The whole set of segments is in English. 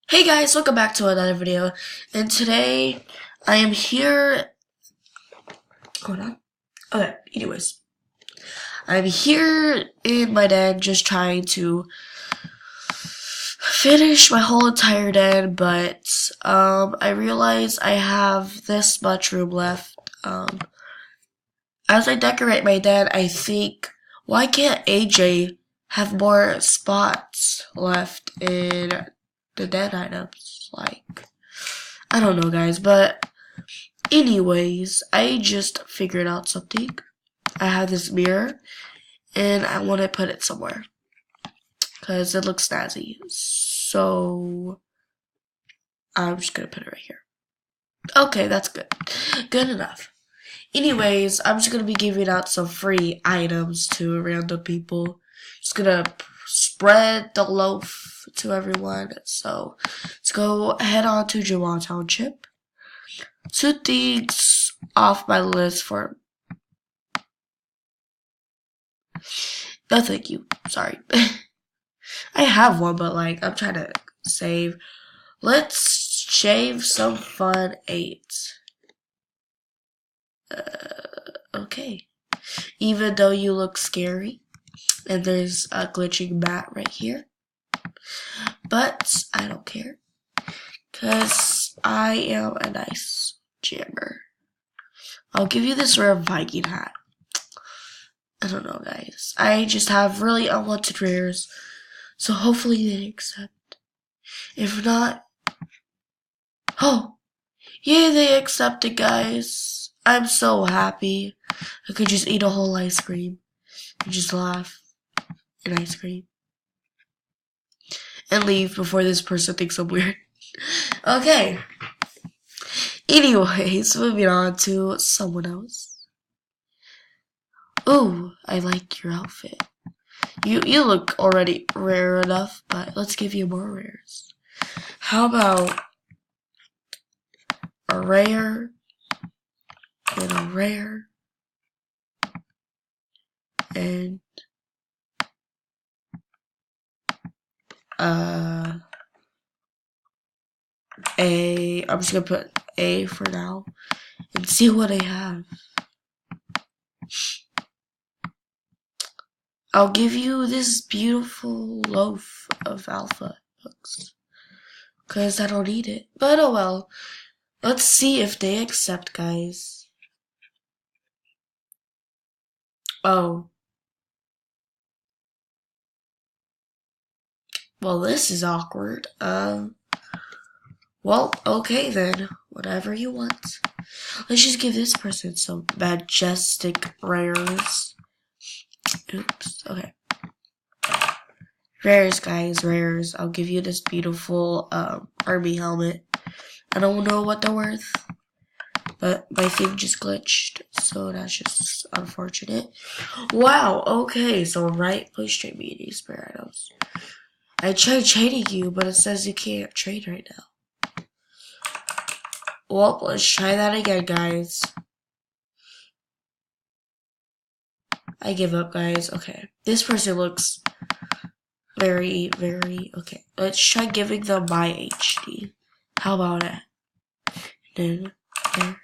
Hey guys, welcome back to another video, and today I am here. Hold on. Okay, anyways, I'm here in my den just trying to finish my whole entire den, but I realize I have this much room left. As I decorate my den, I think, why can't AJ have more spots left in the den items? Like, I don't know, guys, but anyways, I just figured out something. I have this mirror, and I want to put it somewhere, because it looks snazzy. So, I'm just going to put it right here. Okay, that's good. Good enough. Anyways, I'm just going to be giving out some free items to random people. Just going to spread the loaf to everyone. So, let's go head on to Jawan Township. Two things off my list for... No, thank you. Sorry. I have one, but like, I'm trying to save. Let's shave some fun 8. Okay. Even though you look scary, and there's a glitching bat right here, but I don't care, because I am a nice jammer. I'll give you this rare Viking hat. I don't know, guys. I just have really unwanted rares, so hopefully they accept. If not, oh, yeah, they accepted, guys. I'm so happy. I could just eat a whole ice cream and just laugh and ice cream and leave before this person thinks I'm weird. Okay. Anyways, moving on to someone else. Ooh, I like your outfit. You look already rare enough, but let's give you more rares. How about a rare and a rare and I'm just gonna put A for now and see what I have. I'll give you this beautiful loaf of alpha books, cause I don't need it. But oh well. Let's see if they accept, guys. Oh. Well, this is awkward. Well, okay then. Whatever you want. Let's just give this person some majestic rares. Oops. Okay. Rares, guys. Rares. I'll give you this beautiful army helmet. I don't know what they're worth, but my thing just glitched, so that's just unfortunate. Wow. Okay. So right, please trade me these spare items. I tried trading you, but it says you can't trade right now. Well, let's try that again, guys. I give up, guys. Okay. This person looks very, okay. Let's try giving them my HD. How about that? Then, there.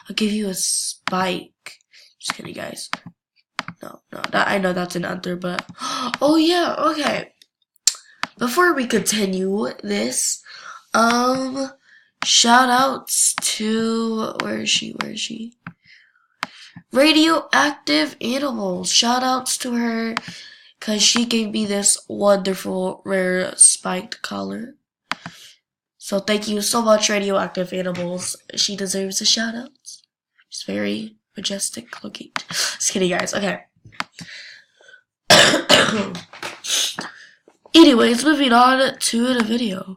I'll give you a spike. Just kidding, guys. No. I know that's an under, but... Oh, yeah, okay. Before we continue this, shout outs to, where is she? Radioactive Animals. Shout outs to her, cause she gave me this wonderful rare spiked collar. So thank you so much, Radioactive Animals. She deserves a shout out. She's very majestic looking. Just kidding, guys. Okay. Anyways, moving on to the video.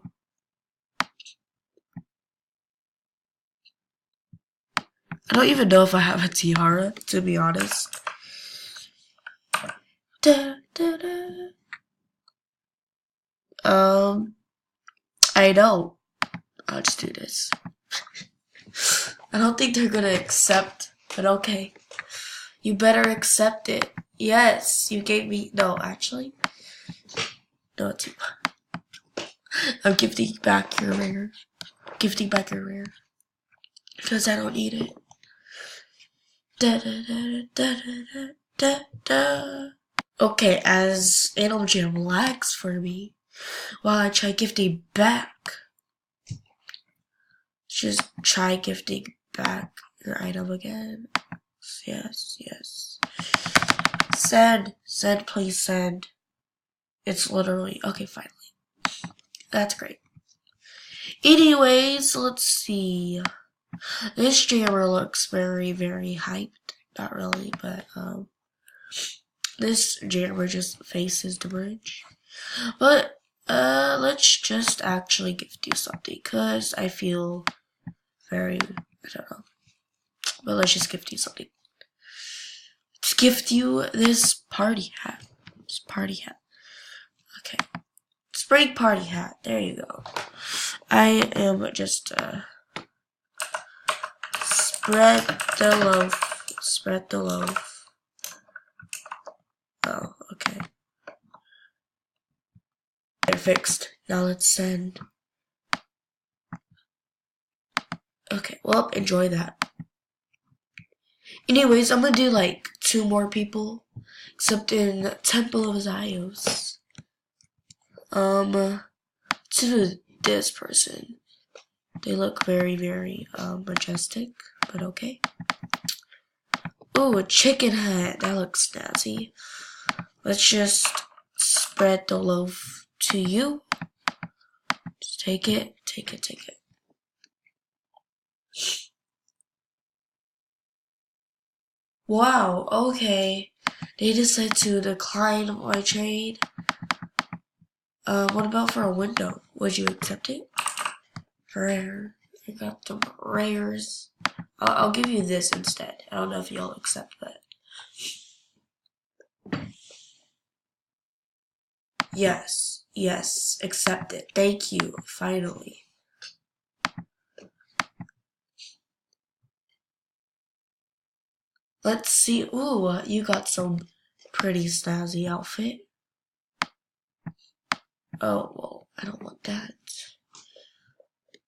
I don't even know if I have a tiara, to be honest. I know. I'll just do this. I don't think they're gonna accept, but okay. You better accept it. Yes, you gave me, no, actually. No, I'm gifting back your rare. Gifting back your rare. Because I don't need it. Da da da da da da da. Okay, as Animal Jam lags for me while I try gifting back. Just try gifting back your item again. Yes, yes. Send, please send. It's literally, okay, finally. That's great. Anyways, let's see. This jammer looks very, very hyped. Not really, but, this jammer just faces the bridge. But, let's just actually gift you something, because I feel very, I don't know. But let's just gift you something. Let's gift you this party hat. This party hat. Okay. Spring party hat. There you go. I am just, spread the loaf. Spread the loaf. Oh, okay. They're fixed. Now let's send. Okay, well, enjoy that. Anyways, I'm gonna do like 2 more people. Except in Temple of Zios. To this person. They look very, very, majestic, but okay. Ooh, a chicken head. That looks snazzy. Let's just spread the loaf to you. Just take it, take it, take it. Wow, okay. They decided to decline my trade. What about for a window? Would you accept it? Rare. I got the rares. I'll give you this instead. I don't know if you'll accept that. Yes, yes, accept it. Thank you, finally. Let's see. Ooh, you got some pretty snazzy outfit. Oh, well, I don't want that.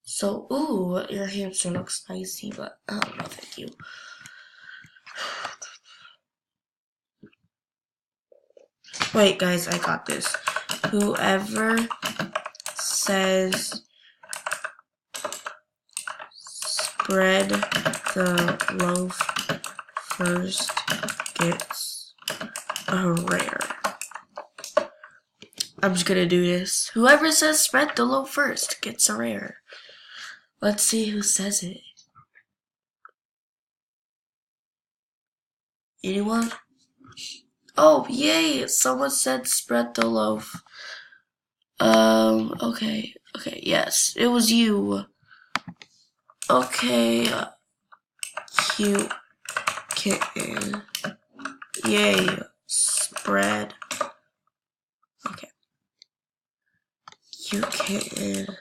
So, ooh, your hamster looks spicy, but I don't know, thank you. Wait, guys, I got this. Whoever says spread the loaf first gets a rare. I'm just gonna do this. Whoever says spread the loaf first gets a rare. Let's see who says it. Anyone? Oh, yay! Someone said spread the loaf. Okay. Okay, yes. It was you. Okay. Cute kitten. Yay. Spread. Okay. Cute kitten.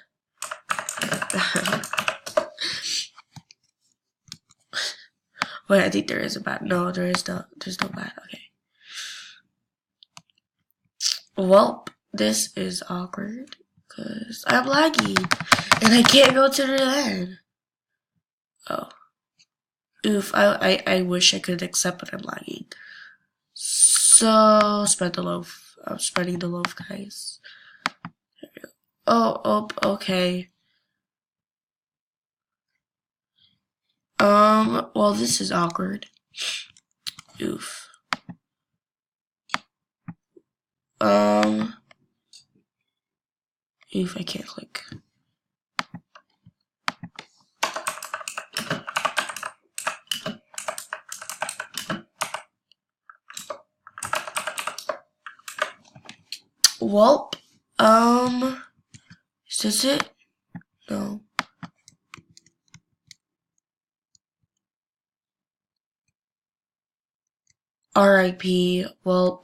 Wait, I think there is a bad. No, there's no bad. Okay. Well, this is awkward because I'm laggy and I can't go to the end. Oh. Oof, I wish I could accept what I'm lagging. So, spread the loaf. I'm spreading the loaf, guys. Oh, okay. Well, this is awkward. Oof. Oof, I can't click. Well, is this it? No. R.I.P. Well,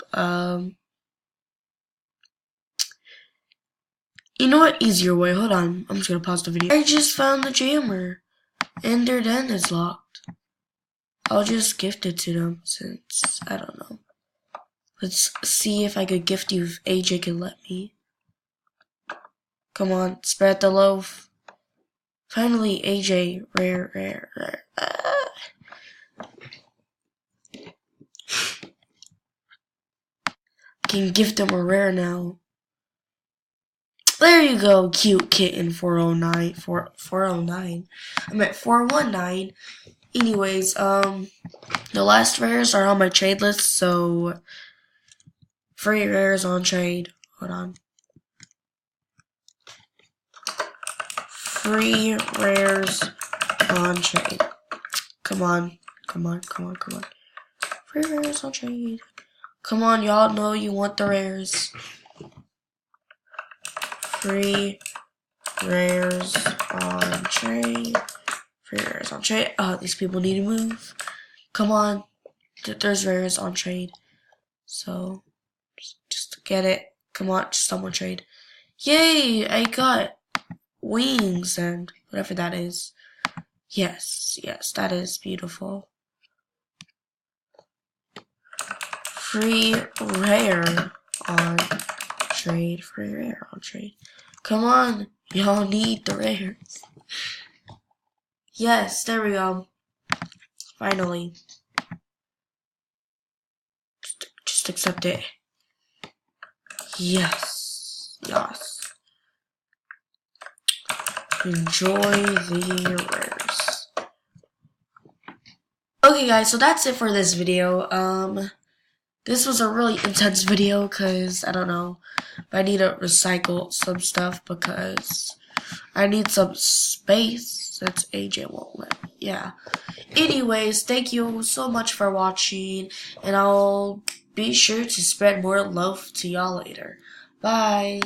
you know what? Easier way. Hold on. I'm just gonna pause the video. I just found the jammer, and their den is locked. I'll just gift it to them since I don't know. Let's see if I could gift you if AJ can let me. Come on, spread the loaf. Finally, AJ, rare. Can gift him a rare now. There you go, cute kitten 409. 409. I meant 419. Anyways, the last rares are on my trade list, so free rares on trade. Hold on. Free rares on trade. Come on. Free rares on trade. Come on, y'all know you want the rares. Free rares on trade. Free rares on trade. Oh, these people need to move. Come on. There's rares on trade. So, just get it. Come on, just someone trade. Yay! I got wings and whatever that is. Yes, that is beautiful. Free rare on trade. Free rare on trade. Come on, y'all need the rares. Yes, there we go. Finally. Just accept it. Yes. Enjoy the rares. Okay guys, so that's it for this video. This was a really intense video because, I don't know, I need to recycle some stuff because I need some space since AJ won't let me. Yeah. Anyways, thank you so much for watching, and I'll be sure to spread more loaf to y'all later. Bye.